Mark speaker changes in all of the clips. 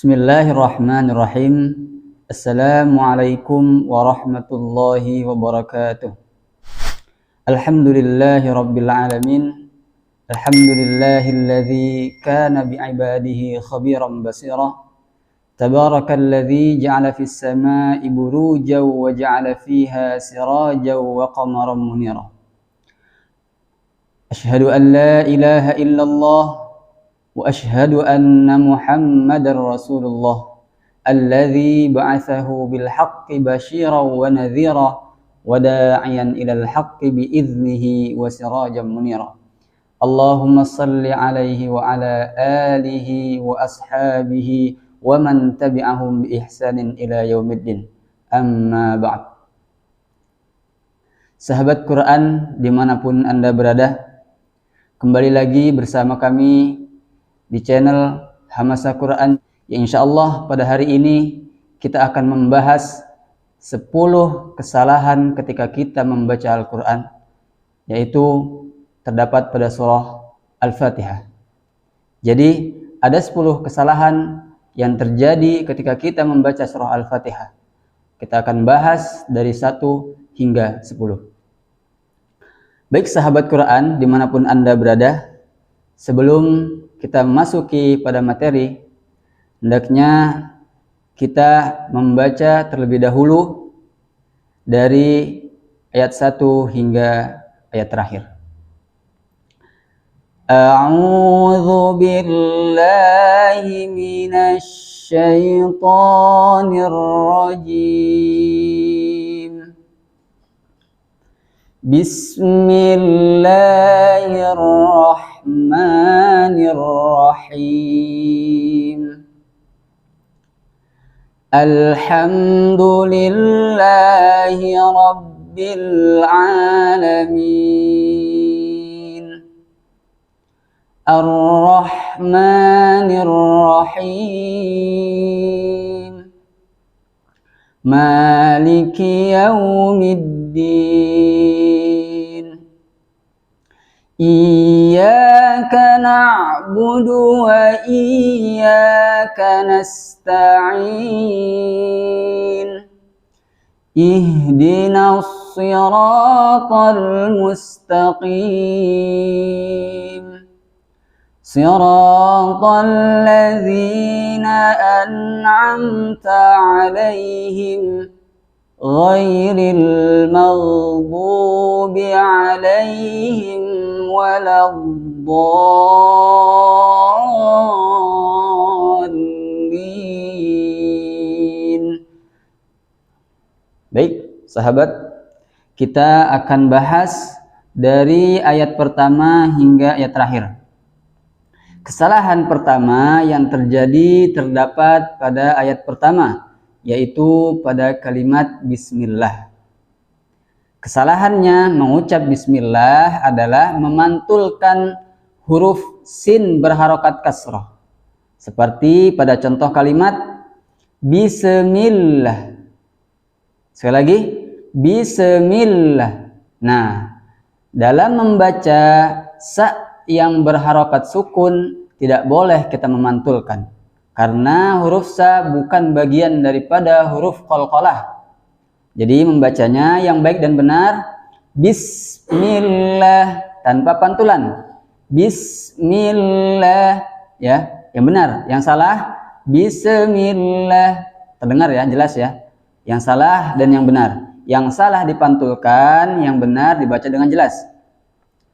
Speaker 1: Bismillahirrahmanirrahim. Assalamualaikum warahmatullahi wabarakatuh. Alhamdulillahi rabbil alamin. Alhamdulillahilladzi kana bi'ibadihi khabiran basira. Tabarakalladzi ja'ala fis samaa'i burujan wa ja'ala fiha sirajan wa qamaran munira. Asyhadu an la ilaha illallah wa asyhadu anna Muhammadar Rasulullah alladzi ba'atsahu bil haqqi basyiran wa nadhira wa da'iyan ilal haqqi bi idznihi wa sirajan munira. Allahumma shalli alaihi wa ala alihi wa ashabihi wa man tabi'ahum bi ihsanin ila yaumiddin. Amma ba'd. Sahabat Quran dimanapun Anda berada, kembali lagi bersama kami di channel Hamasa Quran, yang insyaallah pada hari ini kita akan membahas 10 kesalahan ketika kita membaca Al-Quran, yaitu terdapat pada surah Al-Fatihah. Jadi ada 10 kesalahan yang terjadi ketika kita membaca surah Al-Fatihah. Kita akan bahas dari 1 hingga 10. Baik sahabat Quran dimanapun Anda berada, sebelum kita masuki pada materi, hendaknya kita membaca terlebih dahulu dari ayat 1 hingga ayat terakhir. A'udzu billahi minasy syaithanir rajim. Bismillahirrahmanirrahim. Alhamdulillahi rabbil alamin. Ar-Rahmanir Rahim. Maliki yaumiddin. Iyyaka na'budu wa iyyaka nasta'in. Ihdinas siratal mustaqim. Siratal ladzina an'amta 'alaihim ghairil maghdubi 'alaihim waladdallin. Baik, sahabat, kita akan bahas dari ayat pertama hingga ayat terakhir. Kesalahan pertama yang terjadi terdapat pada ayat pertama, yaitu pada kalimat bismillah. Kesalahannya mengucap bismillah adalah memantulkan huruf sin berharokat kasrah. Seperti pada contoh kalimat bismillah. Sekali lagi, bismillah. Nah, dalam membaca sa yang berharokat sukun tidak boleh kita memantulkan, karena huruf sa bukan bagian daripada huruf qalqalah. Jadi membacanya yang baik dan benar bismillah tanpa pantulan. Bismillah, ya, yang benar. Yang salah bismillah. Terdengar ya, jelas ya. Yang salah dan yang benar. Yang salah dipantulkan, yang benar dibaca dengan jelas.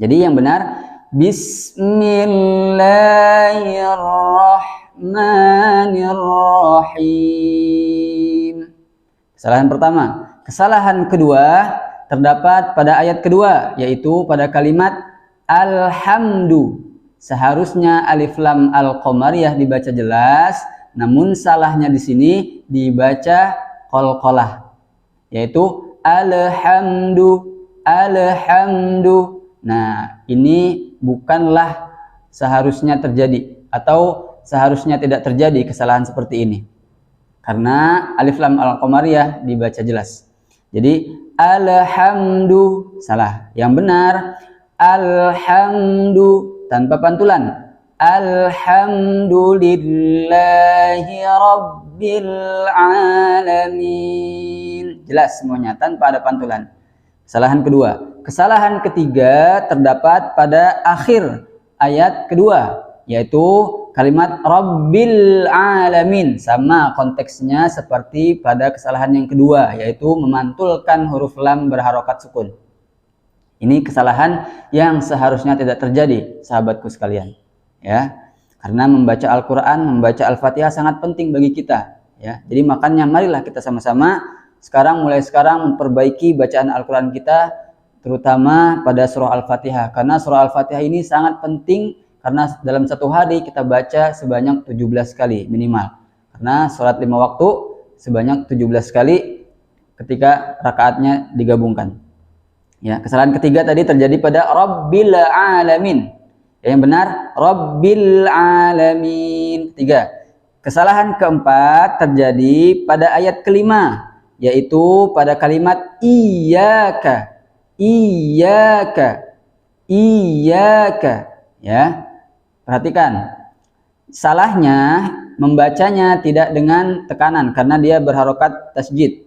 Speaker 1: Jadi yang benar Bismillahirrahmanirrahim. Kesalahan pertama. Kesalahan kedua terdapat pada ayat kedua, yaitu pada kalimat alhamdu. Seharusnya alif lam al-qamariyah dibaca jelas, namun salahnya di sini dibaca qalqalah, yaitu alhamdu, alhamdu. Nah, ini bukanlah seharusnya terjadi, atau seharusnya tidak terjadi kesalahan seperti ini, karena alif lam al-qamariyah dibaca jelas. Jadi alhamdu salah. Yang benar alhamdu tanpa pantulan. Alhamdulillahi Rabbil Alamin. Jelas semuanya tanpa ada pantulan. Kesalahan kedua. Kesalahan ketiga terdapat pada akhir ayat kedua, yaitu kalimat Rabbil Alamin. Sama konteksnya seperti pada kesalahan yang kedua, yaitu memantulkan huruf lam berharokat sukun. Ini kesalahan yang seharusnya tidak terjadi, sahabatku sekalian. Ya, karena membaca Al-Quran, membaca Al-Fatihah sangat penting bagi kita. Ya, jadi makanya marilah kita sama-sama mulai sekarang memperbaiki bacaan Al-Quran kita, terutama pada surah Al-Fatihah. Karena surah Al-Fatihah ini sangat penting, karena dalam satu hari kita baca sebanyak 17 kali minimal. Karena sholat 5 waktu sebanyak 17 kali ketika rakaatnya digabungkan. Ya, kesalahan ketiga tadi terjadi pada Rabbil Alamin. Yang benar Rabbil Alamin. Ketiga. Kesalahan keempat terjadi pada ayat kelima, yaitu pada kalimat iyyaka. Iyyaka. Iyyaka. Ya. Perhatikan. Salahnya membacanya tidak dengan tekanan karena dia berharokat tasjid.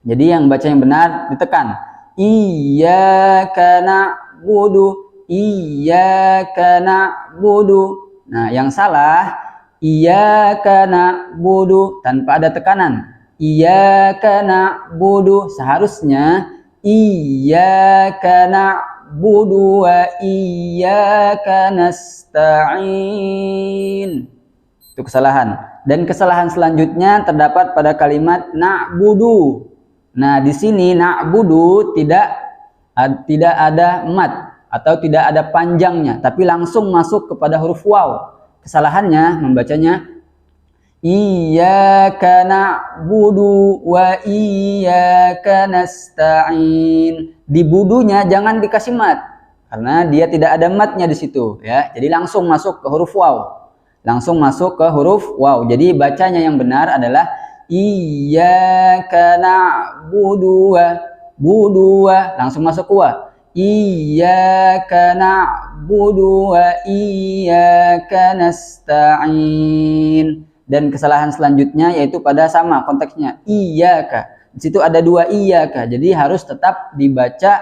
Speaker 1: Jadi yang baca yang benar ditekan. Iyyaka na'budu. Iyyaka na'budu. Nah, yang salah iyyaka na'budu tanpa ada tekanan. Iyyaka na'budu, seharusnya iyyaka na'budu wa iyyaka nasta'in. Itu kesalahan. Dan kesalahan selanjutnya terdapat pada kalimat na'budu. Nah, di sini na'budu tidak ada mat atau tidak ada panjangnya, tapi langsung masuk kepada huruf waw. Kesalahannya membacanya iyyaka na'budu wa iyyaka nasta'in. Di budunya jangan dikasih mat karena dia tidak ada matnya di situ, ya. Jadi langsung masuk ke huruf waw. Langsung masuk ke huruf waw. Jadi bacanya yang benar adalah iyyaka na'budu wa budu wa, langsung masuk ke wa. Iyyaka na'budu wa iyyaka nasta'in. Dan kesalahan selanjutnya yaitu pada sama konteksnya iyyaka. Di situ ada dua iyyaka. Jadi harus tetap dibaca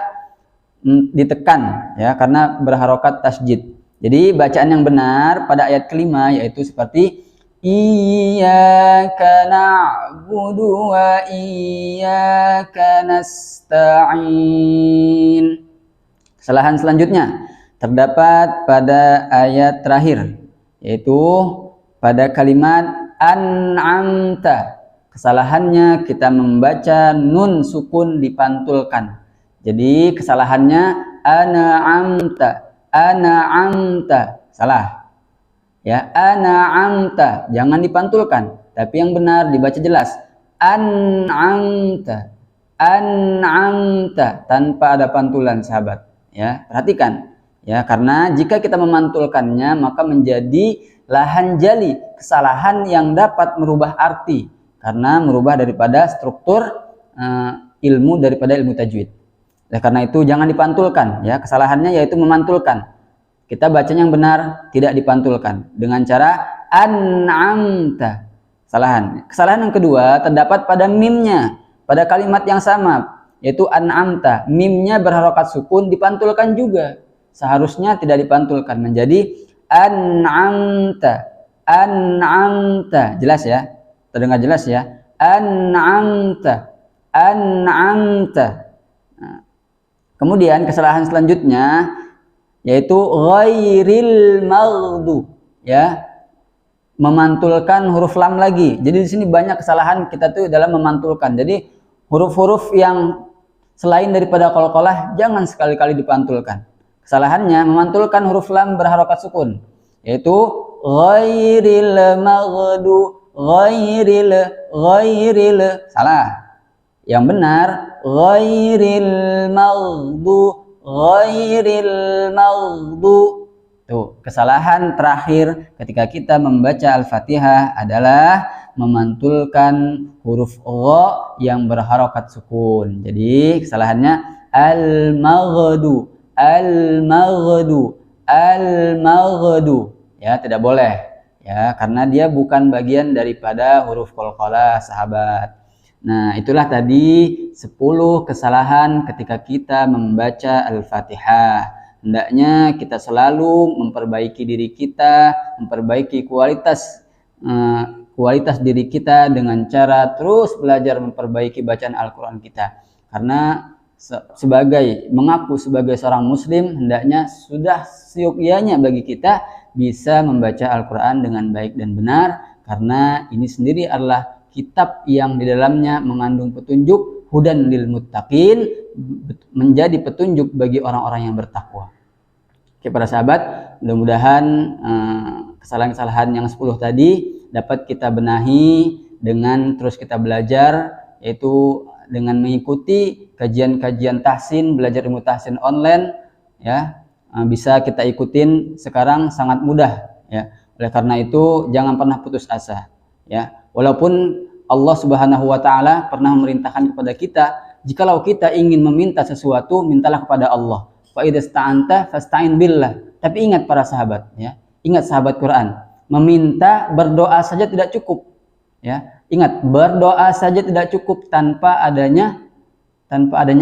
Speaker 1: ditekan, ya, karena berharokat tasjid. Jadi bacaan yang benar pada ayat kelima yaitu seperti iyyaka na'budu wa iyyaka nasta'in. Kesalahan selanjutnya terdapat pada ayat terakhir, yaitu pada kalimat an'amta. Kesalahannya kita membaca nun sukun dipantulkan. Jadi kesalahannya an'amta. An'amta. Salah. Ya, an'amta. Jangan dipantulkan, tapi yang benar dibaca jelas. An'amta. An'amta tanpa ada pantulan, sahabat. Ya, perhatikan, ya, karena jika kita memantulkannya maka menjadi lahan jali kesalahan yang dapat merubah arti karena merubah daripada struktur ilmu daripada ilmu tajwid. Karena itu jangan dipantulkan, ya. Kesalahannya yaitu memantulkan. Kita bacanya yang benar tidak dipantulkan dengan cara an'amta. Kesalahan yang kedua terdapat pada mimnya pada kalimat yang sama, yaitu an'amta. Mimnya berharokat sukun dipantulkan juga. Seharusnya tidak dipantulkan menjadi an'amta. An'amta. Jelas ya? Terdengar jelas ya? An'amta. An'amta. Nah, kemudian kesalahan selanjutnya yaitu ghairil maghdu, ya. Memantulkan huruf lam lagi. Jadi di sini banyak kesalahan kita tuh dalam memantulkan. Jadi huruf-huruf yang selain daripada qalqalah jangan sekali-kali dipantulkan. Kesalahannya memantulkan huruf lam berharokat sukun, yaitu ghairil maghdu, ghairil. Salah. Yang benar ghairil maghdu. Tuh, kesalahan terakhir ketika kita membaca Al-Fatihah adalah memantulkan huruf gha yang berharokat sukun. Jadi kesalahannya al-maghdu. ya, tidak boleh, ya, karena dia bukan bagian daripada huruf qalqalah, sahabat. Nah, itulah tadi 10 kesalahan ketika kita membaca Al-Fatihah. Hendaknya kita selalu memperbaiki diri kita, memperbaiki kualitas diri kita dengan cara terus belajar memperbaiki bacaan Al-Quran kita. Karena mengaku sebagai seorang muslim, hendaknya sudah seyogyanya bagi kita bisa membaca Al-Quran dengan baik dan benar, karena ini sendiri adalah kitab yang di dalamnya mengandung petunjuk, hudan lil muttaqin, menjadi petunjuk bagi orang-orang yang bertakwa. Oke para sahabat, mudah-mudahan kesalahan-kesalahan yang 10 tadi dapat kita benahi dengan terus kita belajar, yaitu dengan mengikuti kajian-kajian tahsin, belajar ilmu tahsin online, ya, bisa kita ikutin sekarang sangat mudah, ya. Oleh karena itu jangan pernah putus asa, ya. Walaupun Allah Subhanahu wa taala pernah memerintahkan kepada kita, jikalau kita ingin meminta sesuatu, mintalah kepada Allah. Fa idasta'anta fasta'in billah. Tapi ingat para sahabat, ya. Ingat sahabat Quran, meminta, berdoa saja tidak cukup, ya. Ingat, berdoa saja tidak cukup tanpa adanya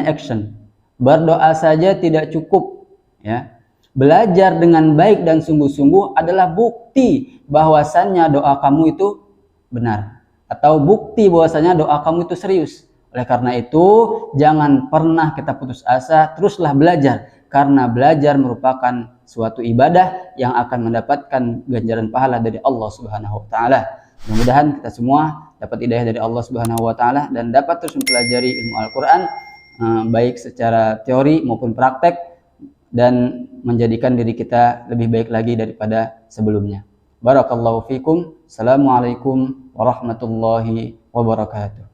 Speaker 1: action. Berdoa saja tidak cukup, ya. Belajar dengan baik dan sungguh-sungguh adalah bukti bahwasannya doa kamu itu benar, atau bukti bahwasannya doa kamu itu serius. Oleh karena itu, jangan pernah kita putus asa, teruslah belajar, karena belajar merupakan suatu ibadah yang akan mendapatkan ganjaran pahala dari Allah Subhanahu wa taala. Mudah-mudahan kita semua dapat hidayah dari Allah Subhanahu wa taala dan dapat terus mempelajari ilmu Al-Qur'an baik secara teori maupun praktek, dan menjadikan diri kita lebih baik lagi daripada sebelumnya. Barakallahu fikum. Assalamualaikum warahmatullahi wabarakatuh.